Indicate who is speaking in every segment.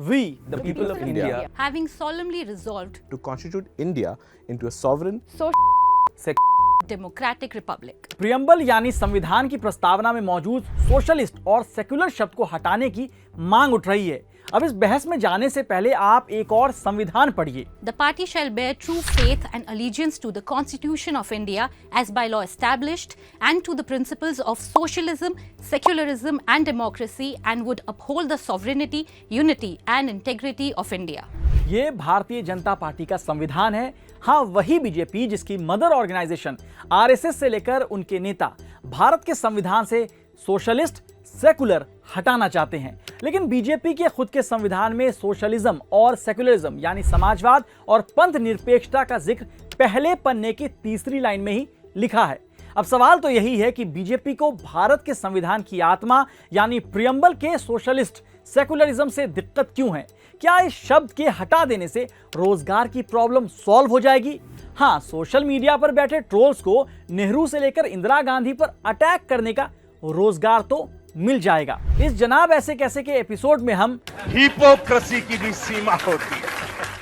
Speaker 1: we, the people of India,
Speaker 2: having solemnly resolved
Speaker 3: to constitute India into a sovereign,
Speaker 2: democratic republic.
Speaker 1: Preamble यानी संविधान की प्रस्तावना में मौजूद सोशलिस्ट और सेक्युलर शब्द को हटाने की मांग उठ रही है। अब इस बहस में जाने से पहले आप एक और संविधान पढ़िए।
Speaker 2: The party shall bear true faith and allegiance to the Constitution of India as by law established and to the principles of socialism, secularism and democracy and would uphold the sovereignty, unity and integrity of India.
Speaker 1: ये Bharatiya Janata party का संविधान है। हाँ, वही BJP जिसकी mother organisation RSS से लेकर उनके नेता भारत के संविधान से सोशलिस्ट, सेकुलर हटाना चाहते हैं। लेकिन बीजेपी के खुद के संविधान में सोशलिज्म और सेकुलरिज्म यानी समाजवाद और पंथ निरपेक्षता का जिक्र पहले पन्ने की तीसरी लाइन में ही लिखा है। अब सवाल तो यही है कि बीजेपी को भारत के संविधान की आत्मा यानी प्रियम्बल के सोशलिस्ट सेकुलरिज्म से दिक्कत क्यों है? क्या इस शब्द के हटा देने से रोजगार की प्रॉब्लम सॉल्व हो जाएगी? हाँ, सोशल मीडिया पर बैठे ट्रोल्स को नेहरू से लेकर इंदिरा गांधी पर अटैक करने का रोजगार तो मिल जाएगा। इस जनाब ऐसे कैसे के एपिसोड में हम
Speaker 4: हिपोक्रेसी की भी सीमा होती है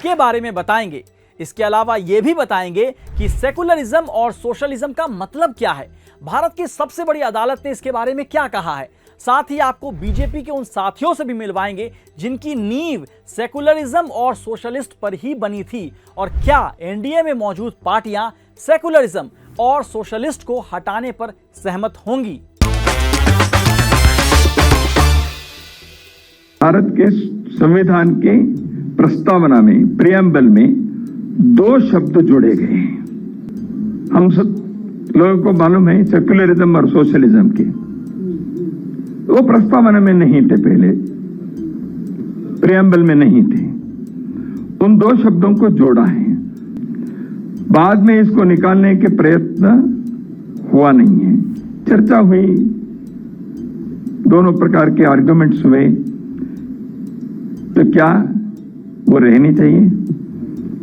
Speaker 1: के बारे में बताएंगे। इसके अलावा यह भी बताएंगे कि सेकुलरिज्म और सोशलिज्म का मतलब क्या है। भारत की सबसे बड़ी अदालत ने इसके बारे में क्या कहा है। साथ ही आपको बीजेपी के उन साथियों से भी मिलवाएंगे जिनकी नींव सेकुलरिज्म और सोशलिस्ट पर ही बनी थी, और क्या एनडीए में मौजूद पार्टियां सेकुलरिज्म और सोशलिस्ट को हटाने पर सहमत होंगी।
Speaker 5: भारत के संविधान के प्रस्तावना में प्रियम्बल में दो शब्द जोड़े गए हैं। हम सब लोगों को मालूम है सेकुलरिज्म और सोशलिज्म के, वो प्रस्तावना में नहीं थे, पहले प्रियम्बल में नहीं थे। उन दो शब्दों को जोड़ा है। बाद में इसको निकालने के प्रयत्न हुआ नहीं है। चर्चा हुई, दोनों प्रकार के आर्गुमेंट्स हुए, तो क्या वो रहनी चाहिए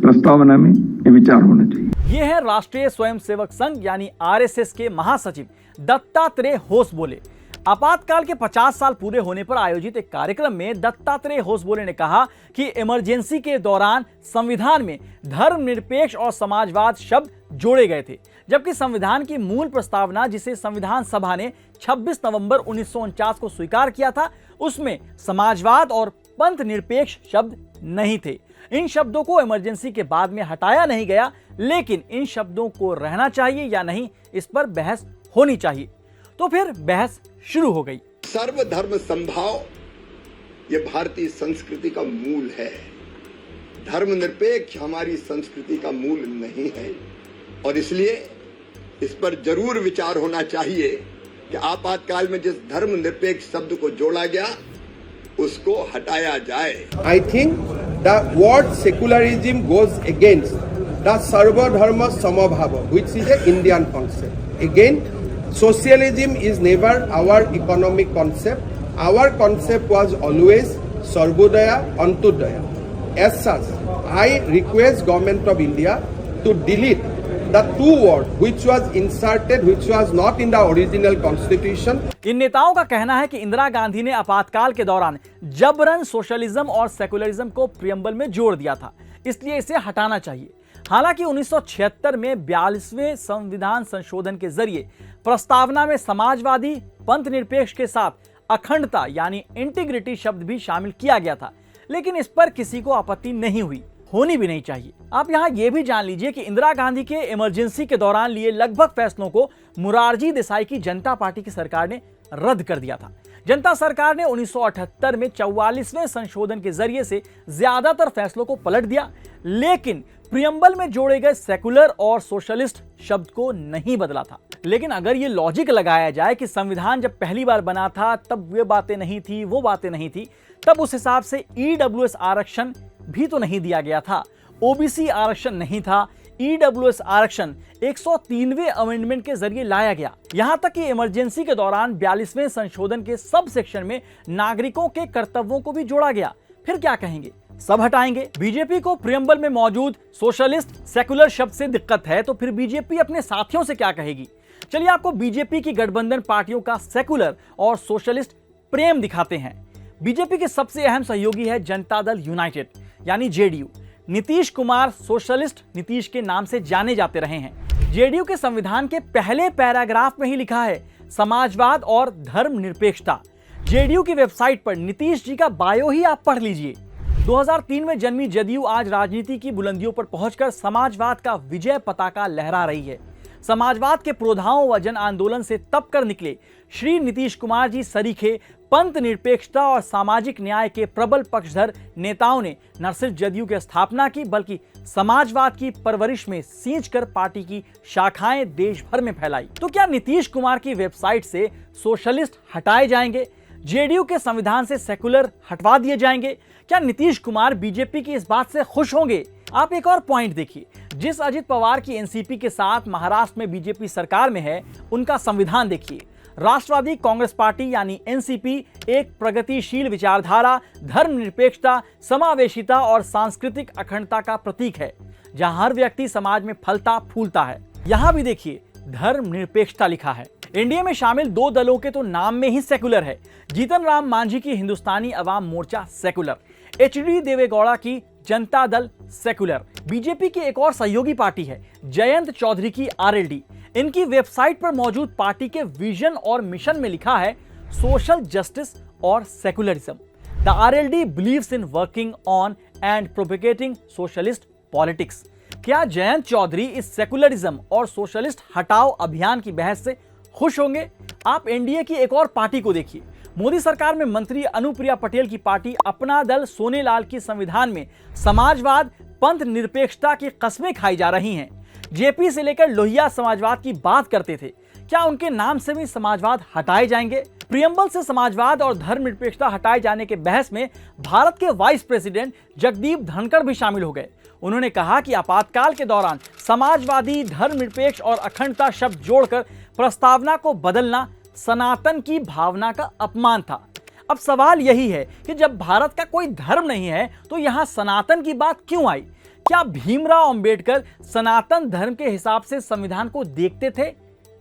Speaker 5: प्रस्तावना में? ये विचार होना चाहिए।
Speaker 1: ये है राष्ट्रीय स्वयंसेवक संघ यानी आरएसएस के महासचिव दत्तात्रेय होसबोले। आपातकाल के 50 साल पूरे होने पर आयोजित एक कार्यक्रम में दत्तात्रेय होसबोले ने कहा कि इमरजेंसी के दौरान संविधान में धर्मनिरपेक्ष और समाजवाद शब्द जोड़े गए थे, जबकि संविधान की मूल प्रस्तावना जिसे संविधान सभा ने 26 नवंबर 1949 को स्वीकार किया था, उसमें समाजवाद और पंथ निरपेक्ष शब्द नहीं थे। इन शब्दों को इमरजेंसी के बाद में हटाया नहीं गया, लेकिन इन शब्दों को रहना चाहिए या नहीं, इस पर बहस होनी चाहिए। तो फिर बहस शुरू हो गई।
Speaker 6: सर्वधर्म संभाव ये भारतीय संस्कृति का मूल है। धर्मनिरपेक्ष हमारी संस्कृति का मूल नहीं है, और इसलिए इस पर जरूर विचार होना चाहिए कि आपातकाल में जिस धर्मनिरपेक्ष शब्द को जोड़ा गया उसको हटाया जाए।
Speaker 7: I think the word secularism goes against the Sarvadharma Samabhava, which is an Indian concept. Again, socialism is never our economic concept. Our concept was always Sarvodaya, Antyodaya. As such, I request Government of India to delete the two words which was inserted, which was not in the original constitution.
Speaker 1: इन नेताओं का कहना है कि इंदिरा गांधी ने आपातकाल के दौरान जबरन सोशलिज्म और सेकुलरिज्म को प्रियम्बल में जोड़ दिया था, इसलिए इसे हटाना चाहिए। हालांकि 1976 में 42वें संविधान संशोधन के जरिए प्रस्तावना में समाजवादी पंथ निरपेक्ष के साथ अखंडता यानी इंटीग्रिटी शब्द भी शामिल किया गया था, लेकिन इस पर किसी को आपत्ति नहीं हुई, होनी भी नहीं चाहिए। आप यहाँ ये भी जान लीजिए कि इंदिरा गांधी के इमरजेंसी के दौरान लिए लगभग फैसलों को मुरारजी देसाई की जनता पार्टी की सरकार ने रद्द कर दिया था। जनता सरकार ने 1978 में 44वें संशोधन के जरिए से ज्यादातर फैसलों को पलट दिया, लेकिन प्रियम्बल में जोड़े गए सेकुलर और सोशलिस्ट शब्द को नहीं बदला था। लेकिन अगर ये लॉजिक लगाया जाए कि संविधान जब पहली बार बना था तब वे बातें नहीं थी, वो बातें नहीं थी, तब उस हिसाब से ईडब्ल्यूएस आरक्षण भी तो नहीं दिया गया था, ओबीसी आरक्षण नहीं था, ईडब्ल्यूएस आरक्षण 103वें अमेंडमेंट के जरिए लाया गया। यहां तक कि इमरजेंसी के दौरान 42वें संशोधन के सब सेक्शन में नागरिकों के कर्तव्यों को भी जोड़ा गया। फिर क्या कहेंगे? सब हटाएंगे। बीजेपी को प्रियम्बल में मौजूद सोशलिस्ट सेकुलर शब्द से दिक्कत है, तो फिर बीजेपी अपने साथियों से क्या कहेगी? चलिए आपको बीजेपी की गठबंधन पार्टियों का सेकुलर और सोशलिस्ट प्रेम दिखाते हैं। बीजेपी के सबसे अहम सहयोगी है जनता दल यूनाइटेड यानी जेडीयू। नीतीश कुमार सोशलिस्ट नीतीश के नाम से जाने जाते रहे हैं। जेडीयू के संविधान के पहले पैराग्राफ में ही लिखा है समाजवाद और धर्मनिरपेक्षता। जेडीयू की वेबसाइट पर नीतीश जी का बायो ही आप पढ़ लीजिए। 2003 में जन्मी जदयू आज राजनीति की बुलंदियों पर पहुंचकर समाजवाद का विजय पताका लहरा रही है। समाजवाद के पुरोधाओं व जन आंदोलन से तप कर निकले श्री नीतीश कुमार जी सरीखे पंथ निरपेक्षता और सामाजिक न्याय के प्रबल पक्षधर नेताओं ने न सिर्फ जदयू की स्थापना की बल्कि समाजवाद की परवरिश में सींचकर पार्टी की शाखाएं देश भर में फैलाई। तो क्या नीतीश कुमार की वेबसाइट से सोशलिस्ट हटाए जाएंगे? जेडीयू के संविधान से सेकुलर हटवा दिए जाएंगे? क्या नीतीश कुमार बीजेपी की इस बात से खुश होंगे? आप एक और पॉइंट देखिए, जिस अजित पवार की एनसीपी के साथ महाराष्ट्र में बीजेपी सरकार में है, उनका संविधान देखिए। राष्ट्रवादी कांग्रेस पार्टी यानी एनसीपी एक प्रगतिशील विचारधारा, धर्मनिरपेक्षता, समावेशिता और सांस्कृतिक अखंडता का प्रतीक है, जहां हर व्यक्ति समाज में फलता फूलता है। यहां भी देखिए धर्मनिरपेक्षता लिखा है। इंडिया में शामिल दो दलों के तो नाम में ही सेकुलर है। जीतन राम मांझी की हिंदुस्तानी अवाम मोर्चा सेकुलर, एचडी देवेगौड़ा की जनता दल सेकुलर। बीजेपी की एक और सहयोगी पार्टी है जयंत चौधरी की आरएलडी। इनकी वेबसाइट पर मौजूद पार्टी के विजन और मिशन में लिखा है सोशल जस्टिस और secularism. The RLD believes in working on and propagating socialist politics. क्या जयंत चौधरी इस सेकुलरिज्म और सोशलिस्ट हटाओ अभियान की बहस से खुश होंगे? आप एनडीए की एक और पार्टी को देखिए। मोदी सरकार में मंत्री अनुप्रिया पटेल की पार्टी अपना दल सोनेलाल की संविधान में समाजवाद, पंथ निरपेक्षता की कस्में खाई जा रही हैं। जेपी से लेकर लोहिया समाजवाद की बात करते थे। क्या उनके नाम से भी समाजवाद हटाए जाएंगे? प्रियम्बल से समाजवाद और धर्मनिरपेक्षता हटाए जाने के बहस में भारत के वाइस प्रेसिडेंट जगदीप धनखड़ भी शामिल हो गए। उन्होंने कहा कि आपातकाल के दौरान समाजवादी, धर्मनिरपेक्ष और अखंडता शब्द जोड़कर प्रस्तावना को बदलना सनातन की भावना का अपमान था। अब सवाल यही है कि जब भारत का कोई धर्म नहीं है तो यहां सनातन की बात क्यों आई? क्या भीमराव अंबेडकर सनातन धर्म के हिसाब से संविधान को देखते थे?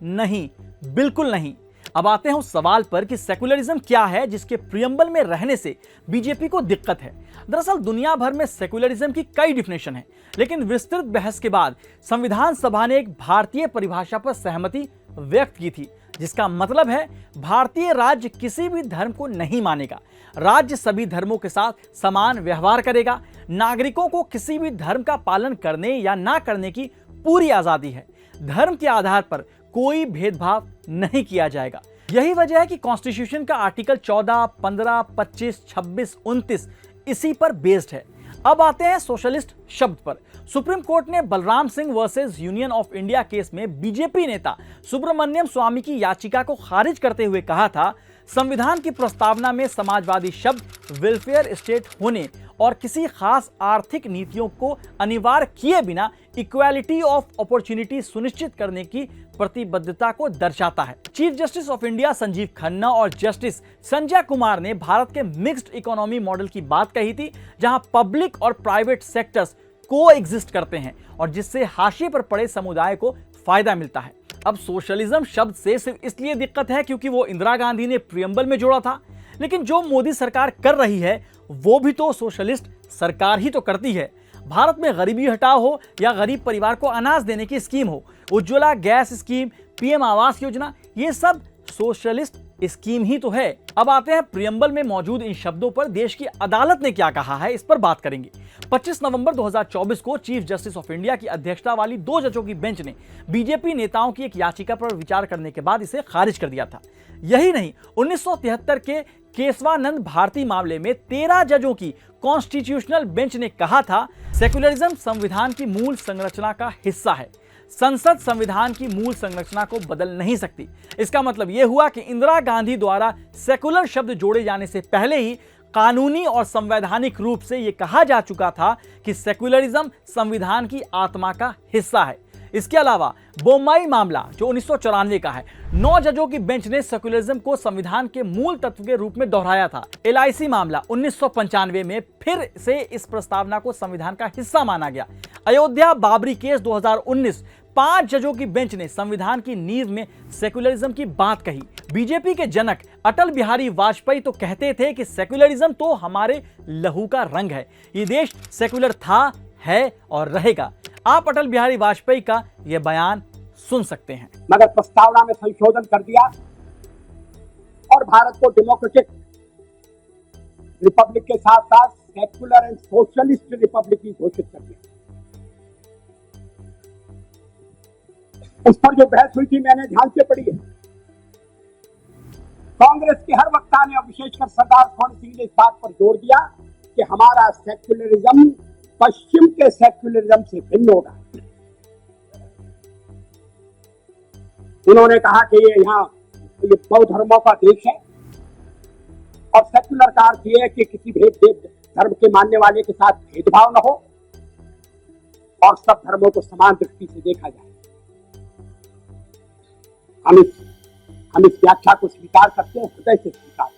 Speaker 1: नहीं, बिल्कुल नहीं। अब आते हैं उस सवाल पर कि सेकुलरिज्म क्या है जिसके प्रियम्बल में रहने से बीजेपी को दिक्कत है। दरअसल दुनिया भर में सेकुलरिज्म की कई डिफिनेशन है, लेकिन विस्तृत बहस के बाद संविधान सभा ने एक भारतीय परिभाषा पर सहमति व्यक्त की थी, जिसका मतलब है भारतीय राज्य किसी भी धर्म को नहीं मानेगा। राज्य सभी धर्मों के साथ समान व्यवहार करेगा। नागरिकों को किसी भी धर्म का पालन करने या ना करने की पूरी आजादी है। धर्म के आधार पर कोई भेदभाव नहीं किया जाएगा। यही वजह है कि कॉन्स्टिट्यूशन का आर्टिकल 14, 15, 25, 26, 29 इसी पर बेस्ड है। अब आते हैं सोशलिस्ट शब्द पर। सुप्रीम कोर्ट ने Balram Singh versus union of India case में बीजेपी नेता सुब्रमण्यम स्वामी की याचिका को खारिज करते हुए कहा था, संविधान की प्रस्तावना में समाजवादी शब्द वेलफेयर स्टेट होने और किसी खास आर्थिक नीतियों को अनिवार्य किए बिना इक्वालिटी ऑफ अपॉर्चुनिटी सुनिश्चित करने की प्रतिबद्धता को दर्शाता है। Chief justice of India Sanjeev Khanna और जस्टिस संजय कुमार ने भारत के मिक्स्ड इकोनॉमी मॉडल की बात कही थी, जहां पब्लिक और प्राइवेट सेक्टर्स को एग्जिस्ट करते हैं और जिससे हाशिए पर पड़े समुदाय को फायदा मिलता है। अब सोशलिज्म शब्द से सिर्फ इसलिए दिक्कत है क्योंकि वो इंदिरा गांधी ने प्रियम्बल में जोड़ा था, लेकिन जो मोदी सरकार कर रही है वो भी तो सोशलिस्ट सरकार ही तो करती है। भारत में गरीबी हटाओ हो या गरीब परिवार को अनाज देने की स्कीम हो, Ujjwala gas scheme, PM Awas Yojana, ये सब सोशलिस्ट स्कीम ही तो है। अब आते हैं प्रियम्बल में मौजूद इन शब्दों पर देश की अदालत ने क्या कहा है, इस पर बात करेंगे। 25 नवंबर 2024 को चीफ जस्टिस ऑफ इंडिया की अध्यक्षता वाली 2 जजों की बेंच ने बीजेपी नेताओं की एक याचिका पर विचार करने के बाद इसे खारिज कर दिया था। यही नहीं, 1973 के केशवानंद भारती मामले में 13 जजों की कॉन्स्टिट्यूशनल बेंच ने कहा था, सेकुलरिज्म संविधान की मूल संरचना का हिस्सा है। संसद संविधान की मूल संरचना को बदल नहीं सकती। इसका मतलब यह हुआ कि इंदिरा गांधी द्वारा सेकुलर शब्द जोड़े जाने से पहले ही कानूनी और संवैधानिक रूप से यह कहा जा चुका था कि सेकुलरिज्म संविधान की आत्मा का हिस्सा है। इसके अलावा बोम्मई मामला जो 1994 का है, 9 जजों की बेंच ने सेकुलरिज्म को संविधान के मूल तत्व के रूप में दोहराया था। LIC मामला 1995 में फिर से इस प्रस्तावना को संविधान का हिस्सा माना गया। अयोध्या बाबरी केस 2019, 5 जजों की बेंच ने संविधान की नींव में सेकुलरिज्म की बात कही। बीजेपी के जनक अटल बिहारी वाजपेयी तो कहते थे कि सेक्युलरिज्म तो हमारे लहू का रंग है, ये देश सेक्युलर था, है और रहेगा। आप अटल बिहारी वाजपेयी का यह बयान सुन सकते हैं।
Speaker 8: मगर प्रस्तावना में संशोधन कर दिया और भारत को डेमोक्रेटिक रिपब्लिक के साथ साथ सेक्युलर एंड सोशलिस्ट रिपब्लिक की घोषित कर दिया। उस पर जो बहस हुई थी मैंने ध्यान से पढ़ी है। कांग्रेस के हर वक्ता ने और विशेषकर सरदार स्वर्ण सिंह ने इस बात पर जोर दिया कि हमारा सेक्युलरिज्म पश्चिम के सेक्युलरिज्म से भिन्न होगा। उन्होंने कहा कि ये बौद्ध धर्मों का देश है और सेक्युलर का अर्थ ये है कि किसी धर्म के मानने वाले के साथ भेदभाव न हो और सब धर्मों को समान दृष्टि से देखा जाए। हम इस व्याख्या को स्वीकार करते हैं, हृदय से स्वीकार।